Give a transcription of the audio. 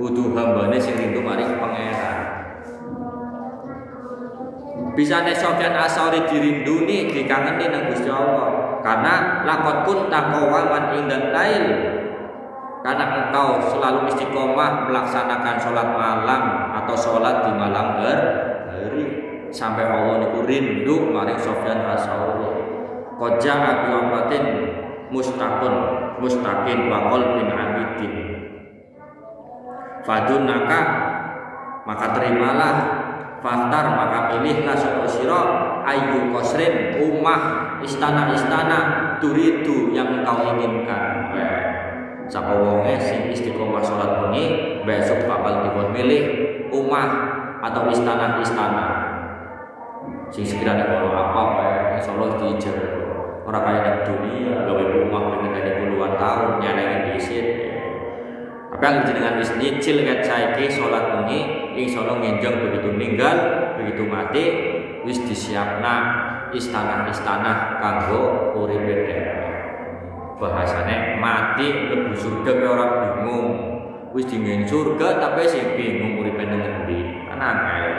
kudu hambane sing rindu maring pangeran. Bisane Sofyan As-Sauri dirinduni, dikangeni nang Gusti Allah. Karena lakot kun taqawaman indan lail. Karena engkau selalu istiqomah melaksanakan sholat malam atau sholat di malam hari, sampai Allah niku rindu maring Sofyan As-Sauri. Koja abi amratin mustaqin wa qalbin abidin. Fadunaka, maka terimalah, fantar maka pilihlah sapa sira ayu qasrin, umah istana-istana turidu yang engkau inginkan. Sapa wonge sing istiqomah salat bengi besok bakal dipun milih umah atau istana-istana sing sekiranya kalau apa insyaallah diijar ora kaya nek dunia gawe rumah pengen dari puluhan tahun nyanyi disit. Tapi yang jenengan wis nyicil ket saiki salat bengi insyaallah ngenjang begitu ninggal begitu mati wis disiapna istana-istana kanggo uripe dhewe. Bahasane mati lebu surga ke orang bingung, wis dingin surga tapi sih bingung uripe nang endi. Kan angel.